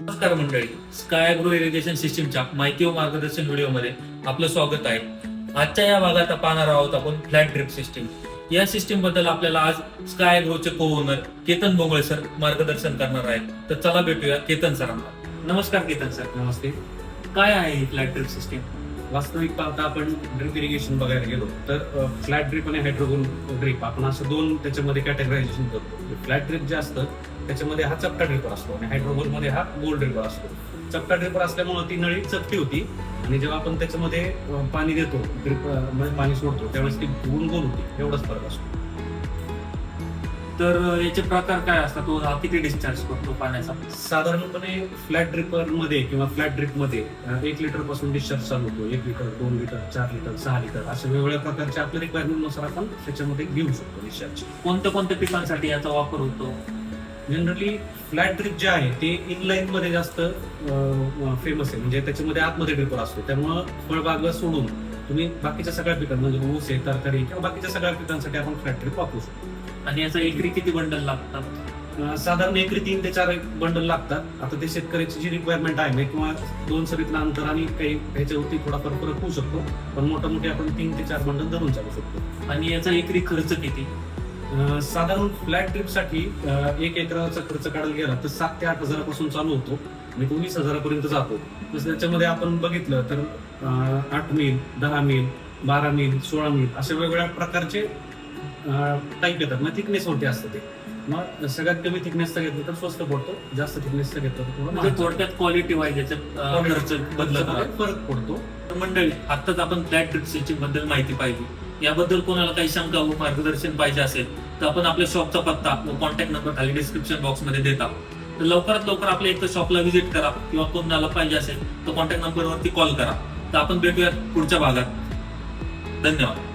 नमस्कार मंडळी, sky agro irrigation सिस्टीमच्या माहिती व मार्गदर्शन व्हिडिओमध्ये आपलं स्वागत आहे. आजच्या या भागात पाहणार आहोत आपण फ्लॅट ड्रिप सिस्टीम. या सिस्टीम बद्दल आपल्याला आज स्काय ॲग्रोचे को ओनर केतन बोंगळे सर मार्गदर्शन करणार आहेत. तर चला भेटूया केतन सरांना. नमस्कार केतन सर. नमस्ते. काय आहे ही फ्लॅट ड्रिप सिस्टीम? वास्तविक पाहता आपण ड्रिप इरिगेशन बघायला गेलो तर फ्लॅट ड्रिप आणि हायड्रोगोन ड्रिप आपण असं दोन त्याच्यामध्ये कॅटेगरायझेशन करतो. फ्लॅट ड्रिप जे असतं त्याच्यामध्ये हा चपटा ड्रिपर असतो आणि हायड्रोगोन मध्ये हा गोल ड्रिपर असतो. चपटा ड्रिपर असल्यामुळे ती नळी चपटी होती आणि जेव्हा आपण त्याच्यामध्ये पाणी देतो ड्रिप मध्ये पाणी सोडतो त्यावेळेस ती गोल गोल होती. एवढाच फरक असतो. तर याचे प्रकार काय असतात? तो हा किती डिस्चार्ज करतो पाण्याचा? साधारणपणे फ्लॅट ड्रिपर मध्ये किंवा फ्लॅट ड्रिप मध्ये 1 लिटर पासून डिस्चार्ज चालू होतो. 1 लिटर, 2 लिटर, 4 लिटर, 6 लिटर अशा वेगवेगळ्या प्रकारच्या आपल्या रिक्वायरमेंट नुसार आपण त्याच्यामध्ये घेऊ शकतो डिस्चार्ज. कोणत्या कोणत्या पिकांसाठी याचा वापर होतो? जनरली फ्लॅट ड्रिप जे आहे ते इनलाईन मध्ये जास्त फेमस आहे. म्हणजे त्याच्यामध्ये आतमध्ये ड्रिपर असतो. त्यामुळं फळबाग सोडून तुम्ही बाकीच्या सगळ्या पिकांना म्हणजे ऊस आहे, तरकारी किंवा बाकीच्या सगळ्या पिकांसाठी आपण फ्लॅट ड्रिप वापरू शकतो. आणि याचा एकरी किती बंडल लागतात? साधारण एकरी 3 ते 4 बंडल लागतात. आता ते शेतकऱ्याची जी रिक्वायरमेंट आहे किंवा 2 सरीतलं अंतर आणि काही ह्याच्यावरती थोडाफार फरक होऊ शकतो. पण मोठे आपण 3 ते 4 बंडल धरून चालू शकतो. आणि याचा एकरी खर्च किती? साधारण फ्लॅट ड्रिप साठी 1 एकराचा खर्च काढायला गेला तर 7 ते 8 हजारापासून चालू होतो आणि तो 20 हजारापर्यंत जातो. तसं त्याच्यामध्ये आपण बघितलं तर 8 मील, 10 मील, 12 मील, 16 मील अशा वेगवेगळ्या प्रकारचे टाईप येतात. मग थिकनेस होते असतं ते. मग सगळ्यात कमी थिकनेसचा घेतलं तर स्वस्त पडतो, जास्त थिकनेसचा घेतलं तर थोडं म्हणजे थोडक्यात क्वालिटी वाईज याच्यात खर्च बदलत फरक पडतो. तर मंडळी, आताच आपण फ्लॅट ड्रिप सिस्टीम बद्दल माहिती पाहिली. याबद्दल कोणाला काही शंका व मार्गदर्शन पाहिजे असेल तर आपण आपल्या शॉपचा पत्ता व कॉन्टॅक्ट नंबर खाली डिस्क्रिप्शन बॉक्स मध्ये देत आहोत. तर लवकरात लवकर आपल्या इथं शॉपला व्हिजिट करा किंवा कोणाला पाहिजे असेल तर कॉन्टॅक्ट नंबरवरती कॉल करा. तर आपण भेटूयात पुढच्या भागात. धन्यवाद.